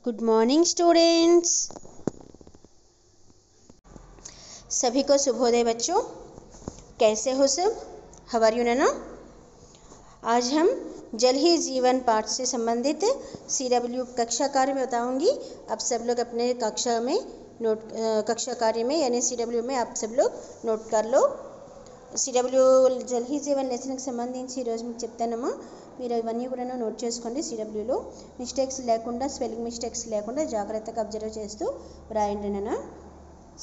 Good morning students. सभी को शुभोदय बच्चों। कैसे हो सब? हाउ आर यू नैना? आज हम जल ही जीवन पाठ से संबंधित CW कक्षा कार्य में बताऊंगी। आप सब लोग अपने कक्षा में कक्षा कार्य में यानी CW में आप सब लोग नोट कर लो। CW జల్ హీ జీవన్ లెసన్కి సంబంధించి ఈరోజు మీకు చెప్తానమ్మా. మీరు ఇవన్నీ కూడా నోట్ చేసుకోండి. CWలో మిస్టేక్స్ లేకుండా, స్పెల్లింగ్ మిస్టేక్స్ లేకుండా జాగ్రత్తగా అబ్జర్వ్ చేస్తూ రాయండి నాన్న.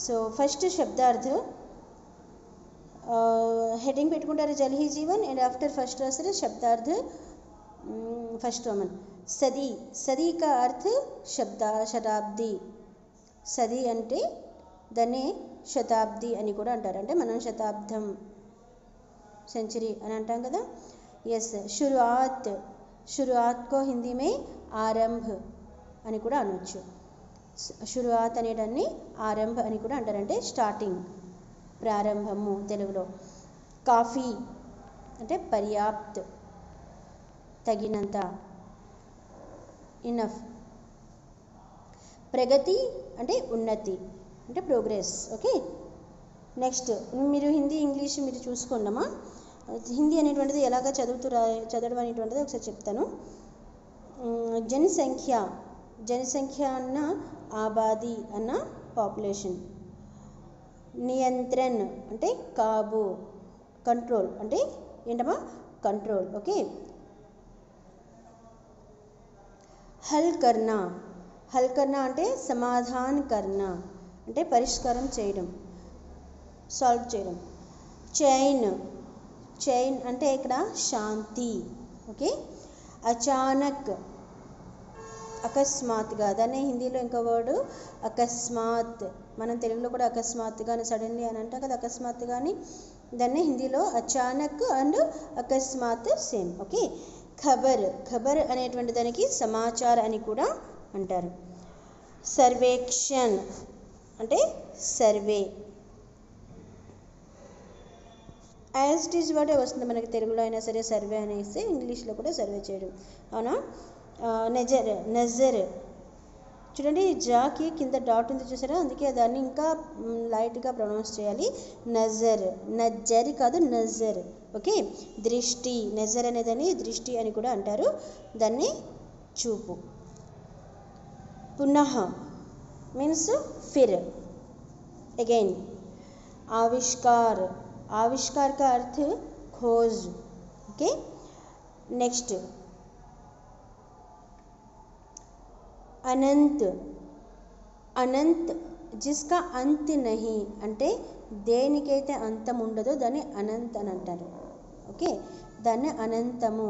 సో ఫస్ట్ శబ్దార్థ हेडिंग పెట్టుకుంటారు Jal he Jeevan and after first రాస్తారు శబ్దార్థ. ఫస్ట్ रोमन सदी. सदी का अर्थ శతాబ్ది. సది అంటే దాన్ని శతాబ్ది అని కూడా అంటారు. అంటే మనం శతాబ్దం, सेंचुरी అని అంటాం కదా. ఎస్. शुरुआत. शुरुआत को हिंदी में आरंभ అని కూడా అనొచ్చు. शुरुआत అనేదాన్ని ఆరంభ అని కూడా అంటారు. అంటే స్టార్టింగ్, ప్రారంభము తెలుగులో. కాఫీ అంటే పర్యాప్త్, తగినంత, ఇనఫ్. ప్రగతి అంటే ఉన్నతి, అంటే ప్రోగ్రెస్. ఓకే. నెక్స్ట్ మీరు హిందీ ఇంగ్లీష్ మీరు చూసుకోండమ్మా. హిందీ అనేటువంటిది ఎలాగ చదవడం అనేటువంటిది ఒకసారి చెప్తాను. జనసంఖ్య. జనసంఖ్య అన్న ఆబాది అన్న పాపులేషన్. నియంత్రణ అంటే కాబు, కంట్రోల్ అంటే ఏంటమ్మా కంట్రోల్. ఓకే. హల్ కర్నా. హల్ కర్నా అంటే సమాధాన్ కర్నా అంటే పరిష్కారం చేయడం, సాల్వ్ చేయడం. చైన్. చైన్ అంటే ఇక్కడ శాంతి. ఓకే. అచానక్ అకస్మాత్తుగా, దాన్ని హిందీలో ఇంకో వర్డు అకస్మాత్. మనం తెలుగులో కూడా అకస్మాత్తుగా, సడన్లీ అని అంటాం కదా, అకస్మాత్తుగా అని. దాన్ని హిందీలో అచానక్ అండ్ అకస్మాత్ సేమ్. ఓకే. ఖబర్. ఖబర్ అనేటువంటి దానికి సమాచార అని కూడా అంటారు. సర్వేక్షణ్ అంటే సర్వే. యాజ్ ఇట్ ఈజ్ వర్డే వస్తుంది మనకి తెలుగులో అయినా సరే సర్వే అనేసి, ఇంగ్లీష్లో కూడా సర్వే చేయడం. అవునా. నజర్. నజర్ చూడండి, జాకి కింద డాట్ ఉంది చూసారా, అందుకే దాన్ని ఇంకా లైట్గా ప్రొనౌన్స్ చేయాలి. నజర్. నజర్ కాదు, నజర్. ఓకే. దృష్టి. నజర్ అనేదాన్ని దృష్టి అని కూడా అంటారు, దాన్ని చూపు. పునః మీన్స్ ఫిర్, అగైన్. ఆవిష్కార్. आविष्कार का अर्थ खोज. ओके. नेक्स्ट अनंत. अनंत जिसका अंत नहीं అంటే దేనికైతే అంతం ఉండదో దాన్ని అనంత్ అని అంటారు. ఓకే. దాన్ని అనంతము.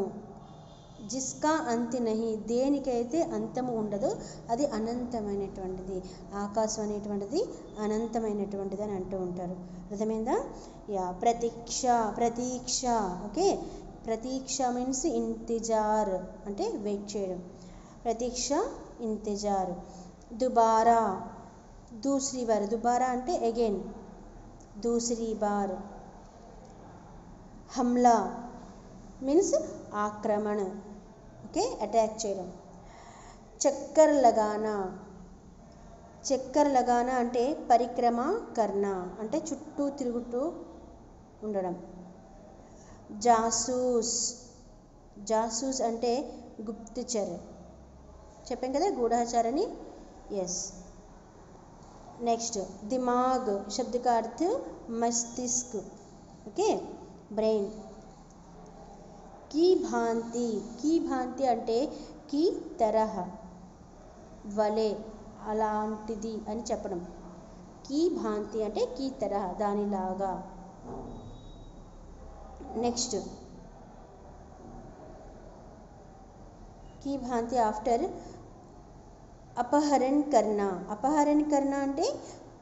జిస్కా అంతి నహి, దేనికైతే అంతము ఉండదో అది అనంతమైనటువంటిది. ఆకాశం అనేటువంటిది అనంతమైనటువంటిది అని అంటూ ఉంటారు. అర్థమైందా? యా. ప్రతీక్ష. ప్రతీక్ష. ఓకే. ప్రతీక్ష మీన్స్ ఇంతిజార్ అంటే వెయిట్ చేయడం. ప్రతీక్ష, ఇంతిజార్. దుబారా. దూసరీ బార్. దుబారా అంటే అగైన్, దూసరీ బార్. హమ్లా మీన్స్ ఆక్రమణ. ఓకే. అటాక్ చేయడం. చక్కర్ లగానా. చక్కర్ లగానా అంటే పరిక్రమ కర్ణ అంటే చుట్టూ తిరుగుతూ ఉండడం. జాసూస్. జాసూస్ అంటే గుప్తచర్. చెప్పాం కదా గూఢచారని. ఎస్. నెక్స్ట్ దిమాగ్. శబ్ద का अर्थ मस्तिष्क. ఓకే. బ్రెయిన్. की भांति. की भांति అంటే की तरह, వలే, అలాంటిది అని చెప్పడం. की भांति అంటే की तरह, దానిలాగా. నెక్స్ట్ की भांति ఆఫ్టర్ अपहरण करना. अपहरण करना అంటే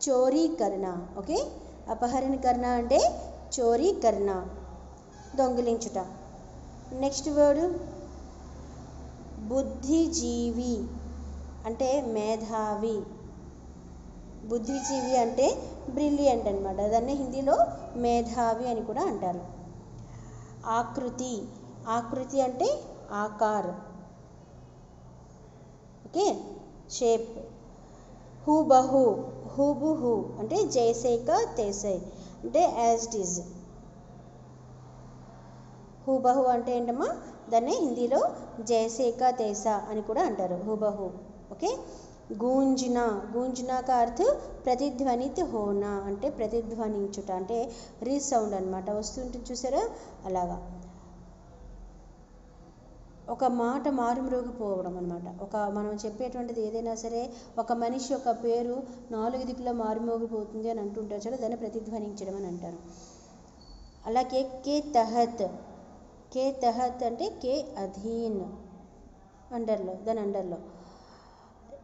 చోరీ करना. ఓకే. अपहरण करना అంటే చోరీ करना, దొంగిలించుట. నెక్స్ట్ వర్డ్ బుద్ధిజీవి అంటే మేధావి. బుద్ధిజీవి అంటే బ్రిలియంట్ అనమాట, దాన్ని హిందీలో మేధావి అని కూడా అంటారు. ఆకృతి. ఆకృతి అంటే ఆకార్. ఓకే. షేప్. హూబహు హూబుహు అంటే జైసే కా తైసే అంటే యాజ్ ఇట్ ఈజ్. హూబహు అంటే ఏంటమ్మా, దాన్ని హిందీలో జైసే కా తైసా అని కూడా అంటారు, హూబహు. ఓకే. గూంजना, గూంजना का अर्थ ప్రతిధ్వనిత హోనా అంటే ప్రతిధ్వనించుట అంటే రీసౌండ్ అనమాట, వస్తుంటుంది చూసారా అలాగా. ఒక మాట మారుమ్రోగిపోవడం అనమాట. ఒక మనం చెప్పేటువంటిది ఏదైనా సరే, ఒక మనిషి యొక్క పేరు 4 దిక్కుల మారుమోగిపోతుంది అని అంటుంటారు కదా, దాన్ని ప్రతిధ్వనించడం అని అంటారు. అలాగే కే తహత్, కే తహత్ అంటే కే అధీన్, అండర్లో, దాని అండర్లో.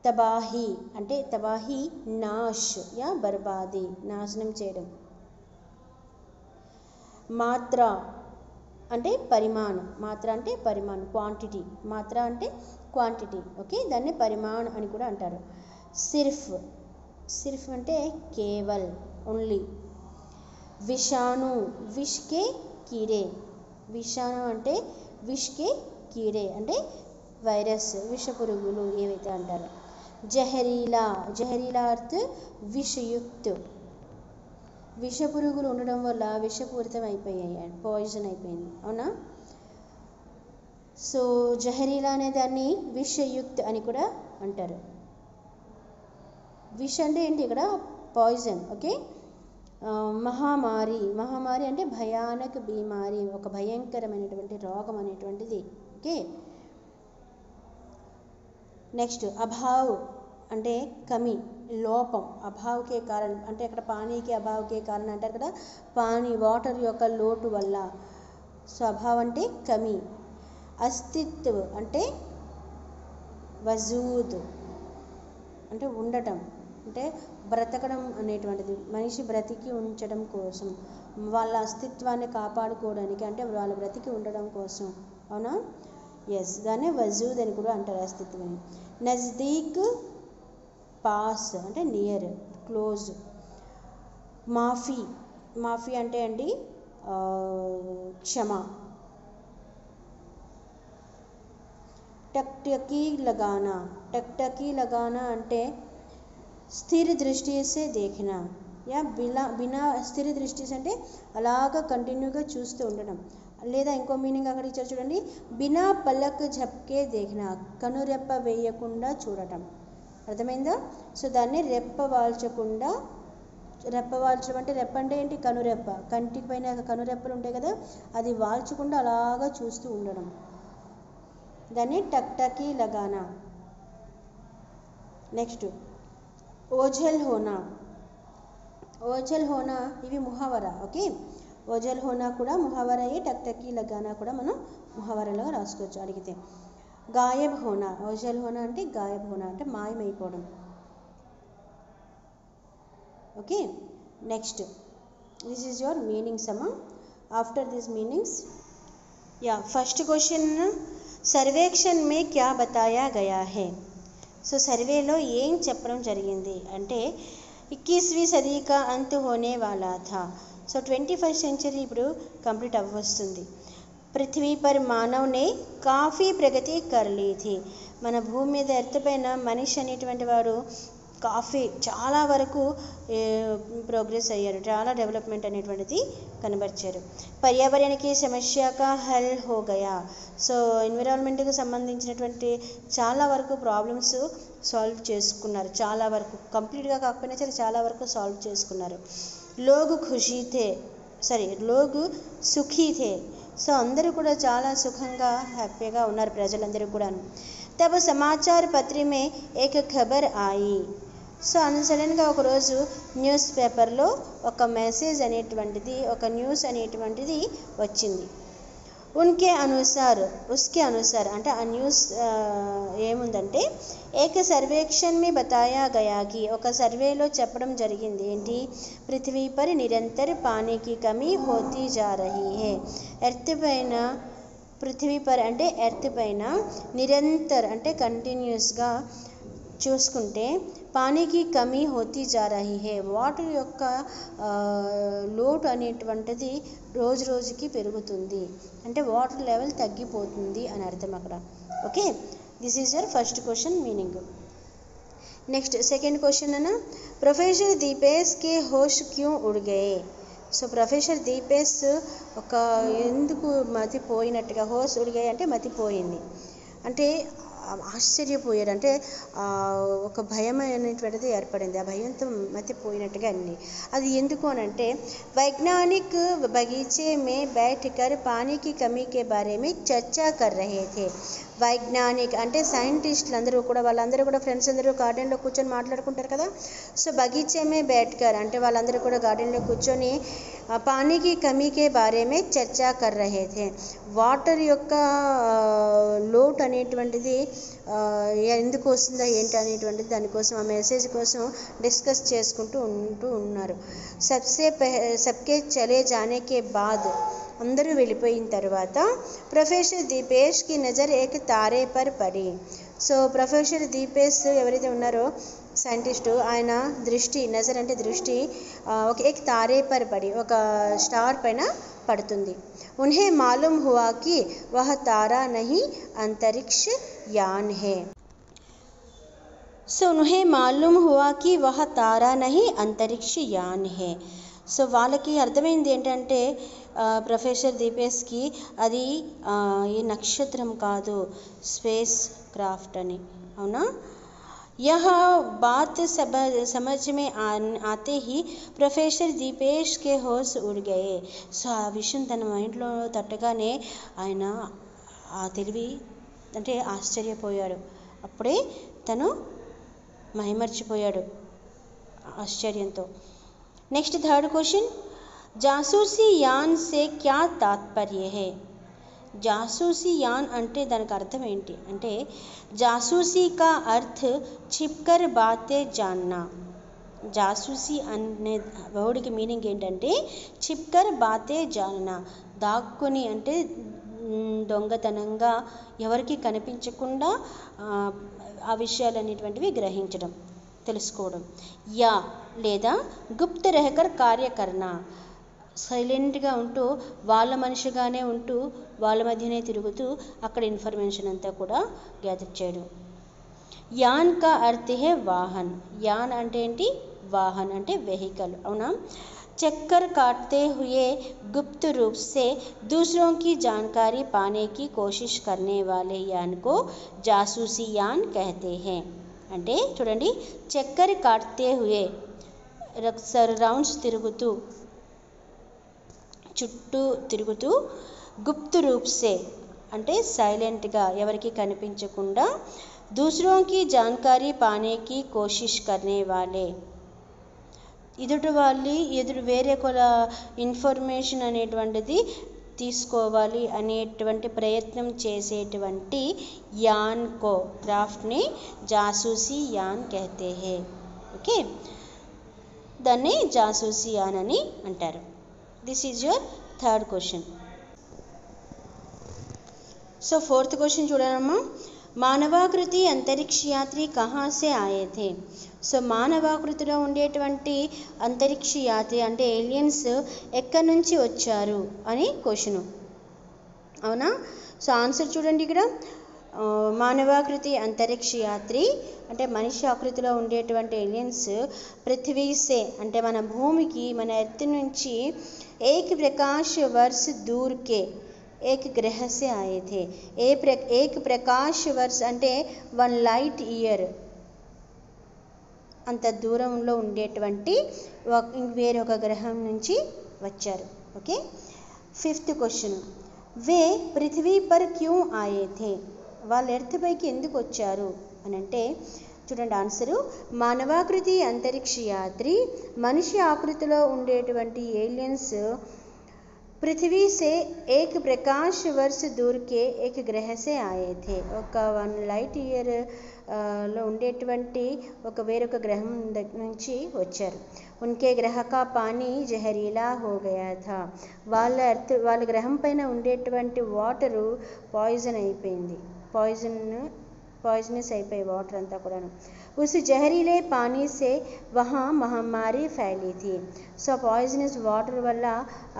తబాహి అంటే తబాహి నాష్ యా బర్బాది, నాశనం చేయడం. మాత్ర అంటే పరిమాణం, మాత్ర అంటే పరిమాణం, క్వాంటిటీ, మాత్ర అంటే క్వాంటిటీ. ఓకే, దాన్ని పరిమాణం అని కూడా అంటారు. సిర్ఫ్, సిర్ఫ్ అంటే కేవల్, ఓన్లీ. విషాణు, విష్ కే కీడే, విషాణు అంటే విష్ కే కీడే అంటే వైరస్, విష పురుగులు ఏవైతే అంటారో. జహరీలా, జహరీలా అర్థ విషయుక్త్, విష పురుగులు ఉండడం వల్ల విషపూరితం అయిపోయాయి, పాయిజన్ అయిపోయింది, అవునా. సో జహరీలా అనే దాన్ని విషయుక్త్ అని కూడా అంటారు. విష అంటే ఏంటి ఇక్కడ, పాయిజన్. ఓకే. మహామారి, మహామారి అంటే భయానక బీమారి, ఒక భయంకరమైనటువంటి రోగం అనేటువంటిది. ఓకే. నెక్స్ట్ అభావ్ అంటే కమి, లోపం. అభావ్కే కారణం అంటే అక్కడ పానీకి అభావ్కే కారణం అంటారు కదా, పానీ వాటర్ యొక్క లోటు వల్ల. సో అభావ్ అంటే కమి. అస్తిత్వ్ అంటే వజూద్ అంటే ఉండటం, అంటే బ్రతకడం అనేటువంటిది, మనిషి బ్రతికి ఉంచడం కోసం, వాళ్ళ అస్తిత్వాన్ని కాపాడుకోవడానికి, అంటే వాళ్ళు బ్రతికి ఉండడం కోసం, అవునా. ఎస్, దాన్ని వజూద్ అని కూడా అంటారు, అస్తిత్వం. నజ్దీక్ పాస్ అంటే నియర్, క్లోజ్. మాఫీ, మాఫీ అంటే అండి క్షమ. టక్టకీ లగానా, టక్టకీ లగానా అంటే స్థిర దృష్టి సే దేఖనా యా బినా స్థిర దృష్టి అంటే అలాగా కంటిన్యూగా చూస్తూ ఉండడం. లేదా ఇంకో మీనింగ్ అక్కడ ఇచ్చారు చూడండి, బినా పలక్ ఝప్కే దేఖనా, కనురెప్ప వేయకుండా చూడటం. అర్థమైందా. సో దాన్ని రెప్ప వాల్చకుండా, రెప్ప వాల్చడం అంటే రెప్ప అంటే ఏంటి, కనురెప్ప, కంటికి పైన కనురెప్పలు ఉంటాయి కదా, అది వాల్చకుండా అలాగా చూస్తూ ఉండడం, దాన్ని టక్టకీ లగానా. నెక్స్ట్ ఓఝల్ హోనా, ఓఝల్ హోనా ఇవి ముహావరా. ఓకే, ఓఝల్ హోనా కూడా ముహావరా, అయ్యి టక్టకీ లగానా కూడా మనం ముహావరాలో రాసుకోవచ్చు అడిగితే. గాయబ్ హోనా, ఓఝల్ హోనా అంటే గాయబ్ హోనా అంటే మాయమైపోవడం. Okay. Next this is your meanings అమ్మా. ఆఫ్టర్ దిస్ మీనింగ్స్, యా ఫస్ట్ క్వశ్చన్, సర్వేక్షణ్ మే క్యా బతాయా గయా హై. సో సర్వేలో ఏం చెప్పడం జరిగింది అంటే 21वीं सदी का अंत होने वाला था. సో 21st సెంచరీ ఇప్పుడు కంప్లీట్ అవ్వస్తుంది. పృథ్వీ పర్ మానవ్ నే కాఫీ ప్రగతి కర్ లీ థీ. మన భూమి మీద ఎర్త్ పైన మనిషి అనేటువంటి వాడు కాఫీ చాలా వరకు ప్రోగ్రెస్ అయ్యారు, చాలా డెవలప్మెంట్ అనేటువంటిది కనబరిచారు. పర్యావరణకి సమస్యగా హల్ హో గయా. సో ఎన్విరాన్మెంట్కి సంబంధించినటువంటి చాలా వరకు ప్రాబ్లమ్స్ సాల్వ్ చేసుకున్నారు, చాలా వరకు, కంప్లీట్గా కాకపోయినా సరే చాలా వరకు సాల్వ్ చేసుకున్నారు. లోగ్ ఖుషీ థే, లోగ్ సుఖీ థే. సో అందరూ కూడా చాలా సుఖంగా హ్యాపీగా ఉన్నారు ప్రజలందరూ కూడా. తబ సమాచార పత్రి మే ఏక ఖబర్ ఆయి. సో సడన్గా ఒకరోజు న్యూస్ పేపర్లో ఒక మెసేజ్ అనేటువంటిది, ఒక న్యూస్ అనేటువంటిది వచ్చింది. ఉన్కే అనుసార్, ఉస్కే అనుసార్ అంటే ఆ న్యూస్ ఏముందంటే, ఏక సర్వేక్షణ్ మే బతాయా గయాకి, ఒక సర్వేలో చెప్పడం జరిగింది ఏంటి, పృథ్వీ పర్ నిరంతర పానీకి కమీ హోతీ జా రహీ హై. ఎర్త్ పైన, పృథ్వీ పర్ అంటే ఎర్త్ పైన, నిరంతర్ అంటే కంటిన్యూస్గా చూసుకుంటే, పానీకి కమీ హోతీ జా రహీ హై, వాటర్ యొక్క లోటు అనేటువంటిది రోజు రోజుకి పెరుగుతుంది, అంటే వాటర్ లెవెల్ తగ్గిపోతుంది అని అర్థం అక్కడ. Okay, this is your first question meaning. Next second question అన్న ప్రొఫెసర్ దీపేష్ కే హోష్ queue wood Gaye. So professor Deepesh ఒక ఎందుకు మతిపోయినట్టుగా, హోష్ ఉడ్ గయే అంటే మతిపోయింది అంటే ఆశ్చర్యపోయాడు, అంటే ఒక భయం అనేటువంటిది ఏర్పడింది, ఆ భయంతో మతిపోయినట్టుగా అన్ని. అది ఎందుకు అని అంటే వైజ్ఞానిక్ బగీచే మే బైఠ్ కర్ పానీ కి కమీ కే బారే మే చర్చా కర్ రహే థే. వైజ్ఞానిక్ అంటే సైంటిస్టులు అందరూ కూడా, వాళ్ళందరూ కూడా ఫ్రెండ్స్ అందరూ గార్డెన్లో కూర్చొని మాట్లాడుకుంటారు కదా. సో బగీచే మే బైఠ్ కర్ అంటే వాళ్ళందరూ కూడా గార్డెన్లో కూర్చొని పానీకి కమీకే బారే మే చర్చా కర్ రహే థే. వాటర్ యొక్క లోటు అనేటువంటిది ఎందుకు వస్తుందా ఏంటి అనేటువంటిది దానికోసం, ఆ మెసేజ్ కోసం డిస్కస్ చేసుకుంటూ ఉన్నారు. సబ్కే చలే జానేకే బాద్ అందరూ వెళ్ళిపోయిన తర్వాత ప్రొఫెసర్ దీపేష్ కి నజర్ ఏక్ తారే పర్ పడి. సో ప్రొఫెసర్ దీపేష్ ఎవరైతే ఉన్నారో సైంటిస్టు, ఆయన దృష్టి, నజర్ అంటే దృష్టి, ఒక ఏక్ తారే పర్ పడి ఒక స్టార్ పైన పడుతుంది. ఉన్హే మాలూమ్ హువా కి వహ తారా నహీ అంతరిక్ష యాన్ హే. సో ఉన్హే మాలూమ్ హువా కి వహ తారా నహీ అంతరిక్ష యాన్ హే. సో వాళ్ళకి అర్థమైంది ఏంటంటే ప్రొఫెసర్ దీపేష్కి అది ఈ నక్షత్రం కాదు, స్పేస్ క్రాఫ్ట్ అని. అవునా? यह बात समझ में आते ही ప్రొఫెసర్ దీపేష్ కే హోష్ ఉడ్ గయే. సో ఆ విషయం తన మైండ్లో తట్టగానే ఆయన ఆ తెలివి అంటే ఆశ్చర్యపోయాడు, అప్పుడే తను మైమర్చిపోయాడు ఆశ్చర్యంతో. నెక్స్ట్ థర్డ్ క్వశ్చన్ జాసూసీ యాన్ సే క్యా తాత్పర్య హై. జాసూసీ యాన్ అంటే దానికి అర్థం ఏంటి అంటే జాసూసీ కా అర్థ్ छिपकर बातें जानना. జాసూసీ అనే వర్డ్కి మీనింగ్ ఏంటంటే छिपकर बातें जानना, దాక్కుని అంటే దొంగతనంగా ఎవరికి కనిపించకుండా ఆ విషయాలు అనేటువంటివి గ్రహించడం, తెలుసుకోవడం. యా లేదా గుప్త రహకర్ కార్యకర్ణ, సైలెంట్గా ఉంటూ వాళ్ళ మనిషిగానే ఉంటూ వాళ్ళ మధ్యనే తిరుగుతూ అక్కడ ఇన్ఫర్మేషన్ అంతా కూడా గ్యాదర్ చేయడం. యాన్ కా అర్థ హే వాహన్. యాన్ అంటే ఏంటి? వాహన్ అంటే వెహికల్. అవునా? चक्कर काटते हुए गुप्त रूप से दूसरों की जानकारी पाने की कोशिश करने वाले यान को जासूसी यान कहते हैं. అంటే చూడండి, చక్కర్ కాట్తే హుయే రౌండ్స్ తిరుగుతూ, చుట్టూ తిరుగుతూ, గుప్త్ రూప్ సే అంటే సైలెంట్గా ఎవరికి కనిపించకుండా, दूसरों की जानकारी पाने की कोशिश करने वाले వేరే కొల ఇన్ఫర్మేషన్ అనేటువంటిది తీసుకోవాలి అనేటువంటి ప్రయత్నం చేసేటువంటి యాన్ కో, క్రాఫ్ట్ని జాసూసీ యాన్ కహతే హే. ఓకే, దాన్ని జాసూసీ యాన్ అని అంటారు. This is your third question. So fourth question చూడమ్మా. మానవాకృతి అంతరిక్ష యాత్రి కహా సే ఆయే థే. సో మానవాకృతిలో ఉండేటువంటి అంతరిక్ష యాత్రి అంటే ఏలియన్స్ ఎక్కడి నుంచి వచ్చారు అని క్వశ్చను. అవునా? సో ఆన్సర్ చూడండి ఇక్కడ. మానవాకృతి అంతరిక్ష యాత్రి అంటే మనిషి ఆకృతిలో ఉండేటువంటి ఏలియన్స్ పృథ్వీసే అంటే మన భూమికి, మన ఎర్త్ నుంచి ఏక్ ప్రకాశ వర్ష దూర్కే एक ग्रह से आए थे. एक प्रकाश वर्ष అంటే 1 లైట్ ఇయర్ అంత దూరంలో ఉండేటువంటి వేరొక గ్రహం నుంచి వచ్చారు. Okay, fifth question. వే పృథ్వీ పర్ క్యూ ఆయే థే. వాళ్ళు ఎర్త్ పైకి ఎందుకు వచ్చారు అని అంటే చూడండి ఆన్సరు. మానవాకృతి అంతరిక్ష యాత్రి మనిషి ఆకృతిలో ఉండేటువంటి ఏలియన్స్ పృథ్వీ సే ఏక్ ప్రకాశ వర్ష దూర్ కే ఏక్ గ్రహ సే ఆయే థే. ఒక 1 లైట్ ఇయర్ లో ఉండేటువంటి వేరొక గ్రహం నుంచి వచ్చారు. ఉన్కే గ్రహ కా పానీ జహరీలా హో గయా థా. వాళ్ళ గ్రహం పైన ఉండేటువంటి వాటరు పాయిజన్ అయిపోయింది, పాయిజనస్ అయిపోయి వాటర్ అంతా కూడాను. उस जहरीले पानी से वहाँ महामारी फैली थी. సో పాయిజనస్ వాటర్ వల్ల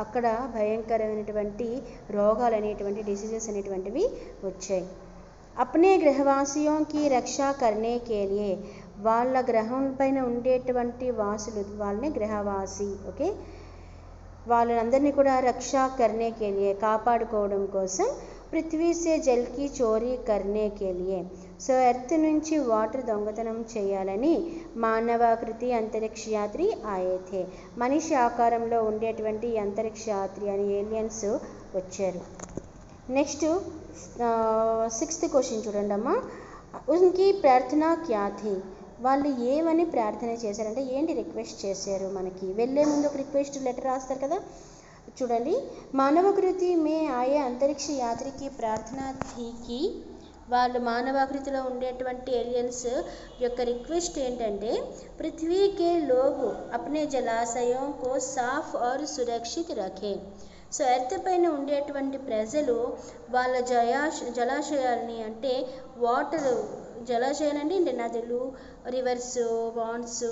అక్కడ భయంకరమైనటువంటి రోగాలు అనేటువంటి డిసీజెస్ అనేటువంటివి వచ్చాయి. अपने ग्रहवासियों की रक्षा करने के लिए వాళ్ళ గ్రహం పైన ఉండేటువంటి వాసులు వాళ్ళని గ్రహవాసి. ఓకే, వాళ్ళందరినీ కూడా రక్షా కర్నే కే లియే కాపాడుకోవడం కోసం, పృథ్వీ సే జల్కి చోరీ కర్నే కే లియే సో ఎర్త్ నుంచి వాటర్ దొంగతనం చేయాలని మానవాకృతి అంతరిక్ష యాత్రి ఆయే థే. మనిషి ఆకారంలో ఉండేటువంటి అంతరిక్ష యాత్రి అని ఏలియన్స్ వచ్చారు. నెక్స్ట్ 6th క్వశ్చన్ చూడండి అమ్మా. ఉన్కి ప్రార్థన క్యా థీ, వాళ్ళు ఏమని ప్రార్థన చేశారంటే ఏంటి రిక్వెస్ట్ చేశారు. మనకి వెళ్ళే ముందు ఒక రిక్వెస్ట్ లెటర్ రాస్తారు కదా, చూడండి. మానవాకృతి మే ఆయే అంతరిక్ష యాత్రికి ప్రార్థన థీకి, వాళ్ళు మానవాకృతిలో ఉండేటువంటి ఏలియన్స్ యొక్క రిక్వెస్ట్ ఏంటంటే, పృథ్వీకే లోగ్ అప్నే జలాశయం కో సాఫ్ और సురక్షిత్ రఖే. సో ఎర్త్ పైన ఉండేటువంటి ప్రజలు వాళ్ళ జలాశయాల్ని అంటే వాటర్ జలాశయాలండి నదులు, రివర్స్, పాండ్స్,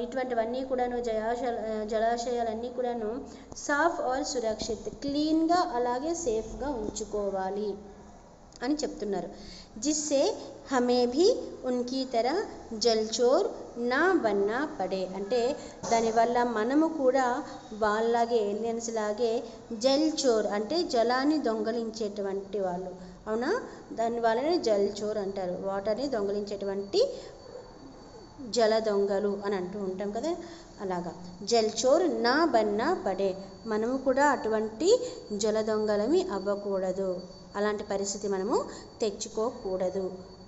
ఇటువంటివన్నీ కూడాను జలాశయాలన్నీ కూడాను సాఫ్ ఆర్ సురక్షిత్ క్లీన్గా అలాగే సేఫ్గా ఉంచుకోవాలి అని చెప్తున్నారు. జిస్సే హమే భీ ఉన్కీ తరహ జల్చోర్ నా బన్నా పడే, అంటే దానివల్ల మనము కూడా వాళ్ళలాగే ఏలియన్స్ లాగే జల్చోర్ అంటే జలాన్ని దొంగలించేటువంటి వాళ్ళు, అవునా, దాని వల్లనే జల్చోర్ అంటారు. వాటర్ని దొంగలించేటువంటి జల దొంగలు అని అంటూ ఉంటాం కదా, అలాగా జల్చోర్ నా బన్నా పడే, మనము కూడా అటువంటి జల దొంగలమి అవ్వకూడదు, అలాంటి పరిస్థితి మనము తెచ్చుకోకూడదు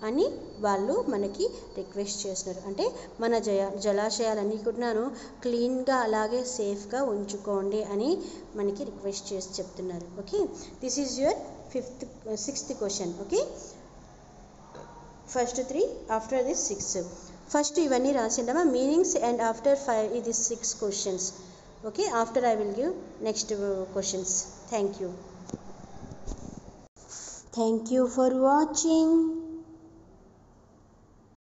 అని వాళ్ళు మనకి రిక్వెస్ట్ చేస్తున్నారు. అంటే మన జలాశయాలన్నీ కూడాను క్లీన్గా అలాగే సేఫ్గా ఉంచుకోండి అని మనకి రిక్వెస్ట్ చేసి చెప్తున్నారు. Okay, this is your 6th question. Okay, first 3 after this 6. First ఇవన్నీ రాసిండమా మీనింగ్స్ అండ్ ఆఫ్టర్ 5 ఇది 6 questions. Okay, after I will give next questions. Thank you. Thank you for watching.